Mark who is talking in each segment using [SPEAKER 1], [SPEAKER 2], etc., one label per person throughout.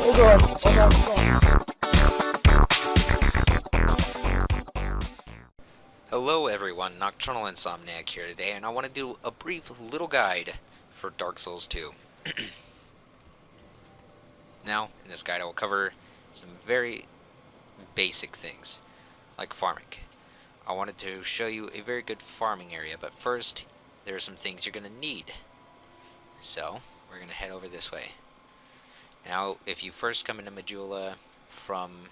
[SPEAKER 1] Oh god, oh god,
[SPEAKER 2] Hello everyone, Nocturnal Insomniac here today, and I want to do a brief little guide for Dark Souls 2. Now, in this guide I will cover some very basic things, like farming. I wanted to show you a very good farming area, but first, there are some things you're going to need. So, we're going to head over this way. Now, if you first come into Majula from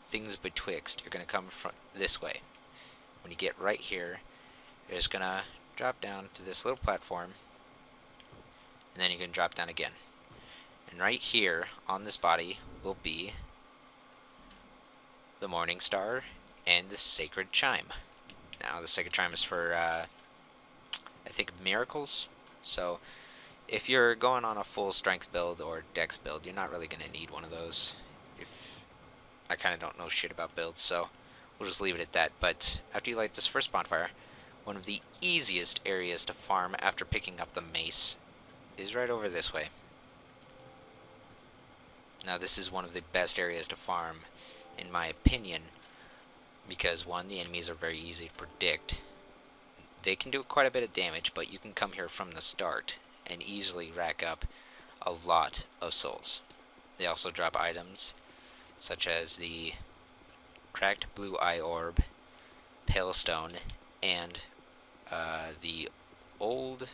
[SPEAKER 2] Things Betwixt, you're going to come from this way. When you get right here, you're just gonna drop down to this little platform, and then you can drop down again. And right here on this body will be the Morning Star and the Sacred Chime. Now the Sacred Chime is for I think miracles. So if you're going on a full strength build or dex build, you're not really gonna need one of those. If I kind of don't know shit about builds, so we'll just leave it at that. But after you light this first bonfire, one of the easiest areas to farm after picking up the mace is right over this way. Now this is one of the best areas to farm, in my opinion, because one, the enemies are very easy to predict. They can do quite a bit of damage, but you can come here from the start and easily rack up a lot of souls. They also drop items such as the Cracked Blue Eye Orb, Pale Stone, and the old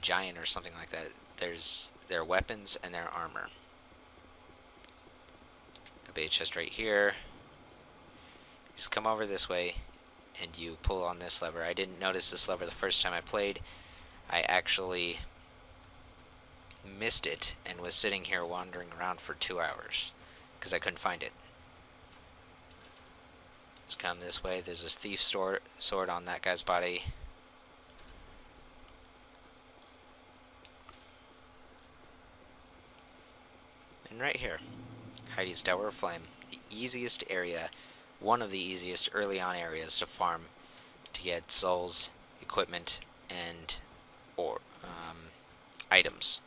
[SPEAKER 2] giant or something like that. There's their weapons and their armor. A bait chest right here. Just come over this way and you pull on this lever. I didn't notice this lever the first time I played. I actually missed it and was sitting here wandering around for 2 hours because I couldn't find it. Just come this way. There's this thief sword on that guy's body. And right here, Heidi's Tower of Flame, the easiest area, one of the easiest early on areas to farm to get souls, equipment, and items.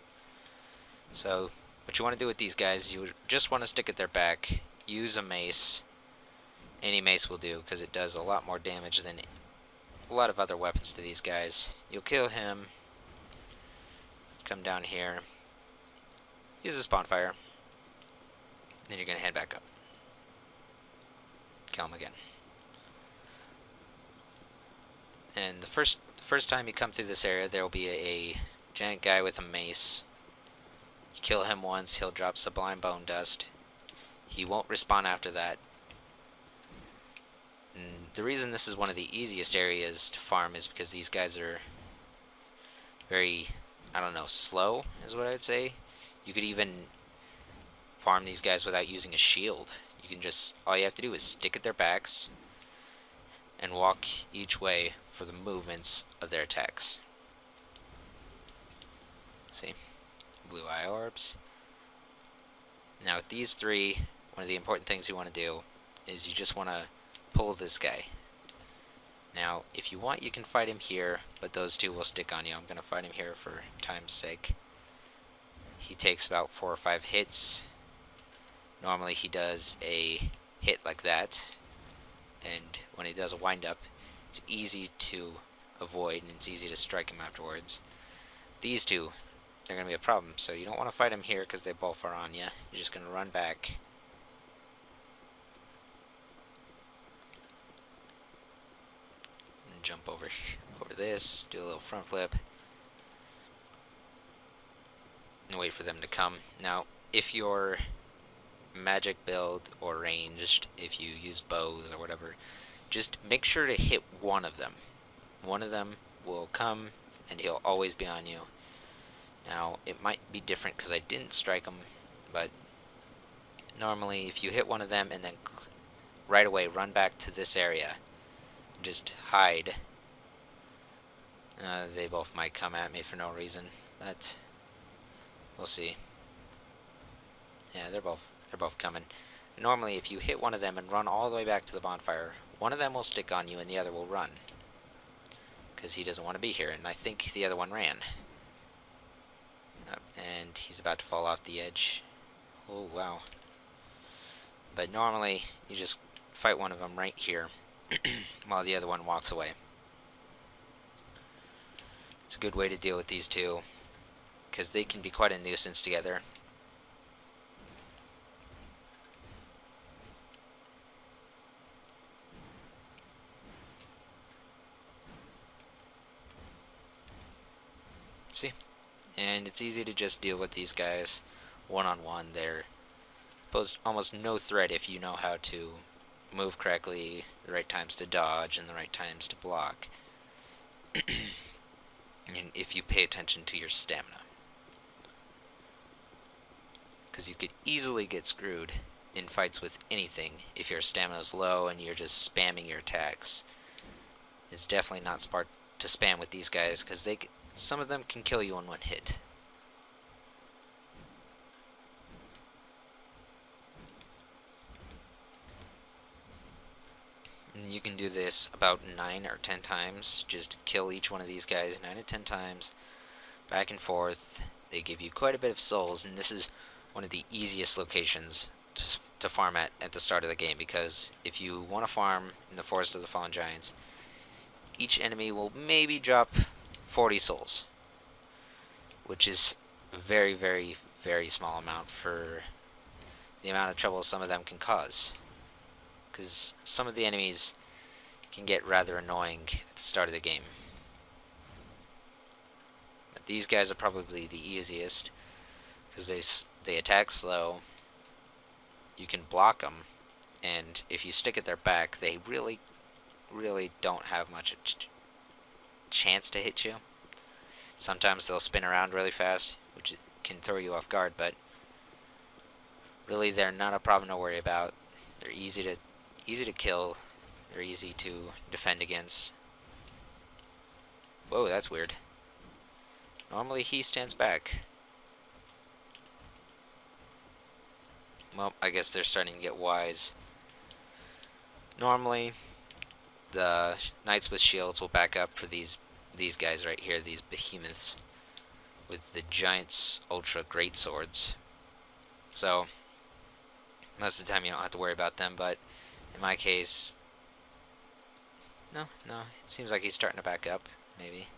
[SPEAKER 2] So what you want to do with these guys, you just want to stick at their back, use a mace. Any mace will do because it does a lot more damage than a lot of other weapons to these guys. You'll kill him, come down here, use this bonfire, then you're going to head back up. Kill him again. And the first time you come through this area, there will be a giant guy with a mace. You kill him once, he'll drop Sublime Bone Dust. He won't respawn after that. And the reason this is one of the easiest areas to farm is because these guys are very, I don't know, slow is what I would say. You could even farm these guys without using a shield. You can just, all you have to do is stick at their backs and walk each way for the movements of their attacks. See? Blue eye orbs. Now with these three, one of the important things you want to do is you just want to pull this guy. Now if you want you can fight him here, but those two will stick on you. I'm going to fight him here for time's sake. He takes about 4 or 5 hits. Normally he does a hit like that, and when he does a wind up, it's easy to avoid and it's easy to strike him afterwards. These two, they're going to be a problem, so you don't want to fight them here because they both are on you. You're just going to run back. And jump over this, do a little front flip, and wait for them to come. Now, if you're magic build or ranged, if you use bows or whatever, just make sure to hit one of them. One of them will come and he'll always be on you. Now it might be different because I didn't strike him, but normally if you hit one of them and then right away run back to this area, just hide, they both might come at me for no reason, but we'll see. Yeah, they're both coming. Normally if you hit one of them and run all the way back to the bonfire, one of them will stick on you and the other will run, because he doesn't want to be here, and I think the other one ran. and he's about to fall off the edge. Oh, wow. But normally, you just fight one of them right here, while the other one walks away. It's a good way to deal with these two, because they can be quite a nuisance together. See? And it's easy to just deal with these guys one-on-one. They're pose almost no threat if you know how to move correctly, the right times to dodge, and the right times to block. And if you pay attention to your stamina. Because you could easily get screwed in fights with anything if your stamina is low and you're just spamming your attacks. It's definitely not smart to spam with these guys, because some of them can kill you in one hit. And you can do this about 9 or 10 times. Just kill each one of these guys 9 or 10 times, back and forth. They give you quite a bit of souls, and this is one of the easiest locations to farm at the start of the game, because if you want to farm in the Forest of the Fallen Giants, each enemy will maybe drop 40 souls, which is a very, very, very small amount for the amount of trouble some of them can cause. Because some of the enemies can get rather annoying at the start of the game. But these guys are probably the easiest, because they attack slow. You can block them, and if you stick at their back, they really, really don't have much chance to hit you. Sometimes they'll spin around really fast, which can throw you off guard, but really they're not a problem to worry about. They're easy to kill. They're easy to defend against. Whoa, that's weird. Normally he stands back. Well, I guess they're starting to get wise. Normally, the knights with shields will back up for these guys right here, these behemoths, with the giant's ultra great swords. So, most of the time you don't have to worry about them, but in my case, no, it seems like he's starting to back up, maybe.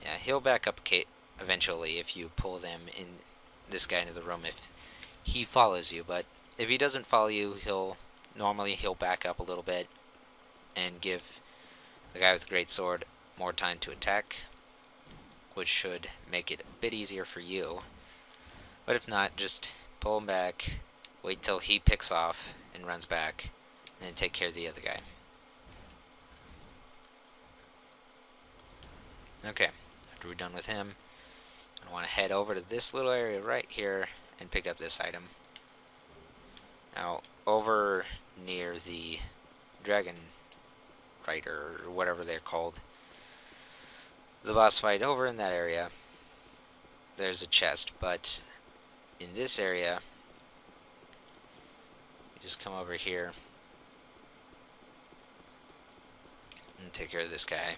[SPEAKER 2] Yeah, he'll back up eventually if you pull them in, this guy into the room, if he follows you. But if he doesn't follow you, he'll back up a little bit and give the guy with the great sword more time to attack, which should make it a bit easier for you. But if not, just pull him back, wait till he picks off and runs back, and then take care of the other guy. Okay, after we're done with him, I want to head over to this little area right here and pick up this item. Now, over near the Dragon Rider, or whatever they're called, the boss fight, over in that area, there's a chest, but in this area, you just come over here and take care of this guy.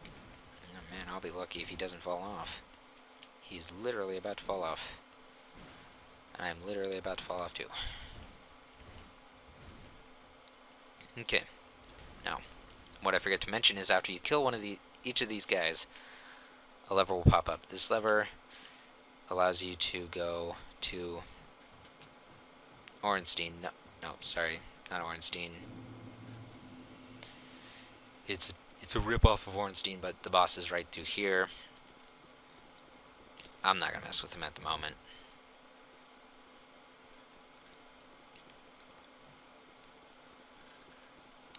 [SPEAKER 2] Oh man, I'll be lucky if he doesn't fall off. He's literally about to fall off. And I'm literally about to fall off too. Okay. Now, what I forgot to mention is after you kill each of these guys, a lever will pop up. This lever allows you to go to Ornstein. No, sorry, not Ornstein. It's a rip-off of Ornstein, but the boss is right through here. I'm not gonna mess with him at the moment.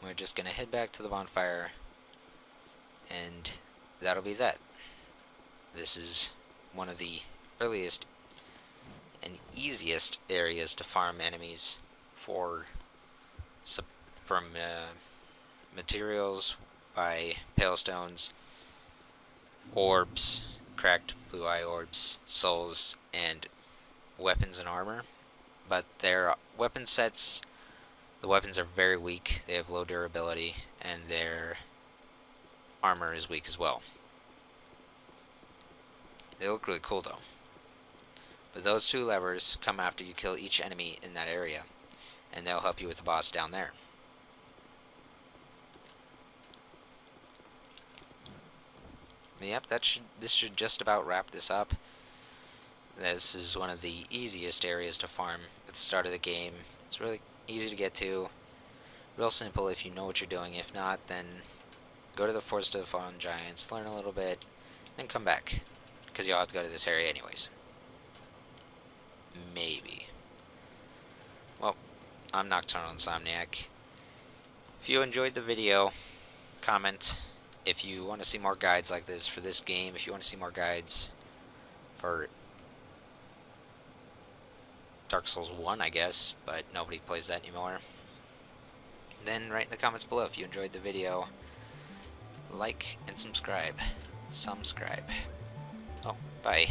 [SPEAKER 2] We're just gonna head back to the bonfire, and that'll be that. This is one of the earliest and easiest areas to farm enemies for materials by pale stones, orbs, cracked blue eye orbs, souls, and weapons and armor. but their weapon sets, the weapons are very weak. They have low durability, and their armor is weak as well. They look really cool though. But those two levers come after you kill each enemy in that area, and they'll help you with the boss down there. Yep, this should just about wrap this up. This is one of the easiest areas to farm at the start of the game. It's really easy to get to, real simple if you know what you're doing. If not, then go to the Forest of the Fallen Giants, learn a little bit, then come back, because you'll have to go to this area anyways. Maybe. Well, I'm Nocturnal Insomniac. If you enjoyed the video, comment. If you want to see more guides like this for this game, if you want to see more guides for Dark Souls 1, I guess, but nobody plays that anymore, then write in the comments below. If you enjoyed the video, like and subscribe. Oh, bye.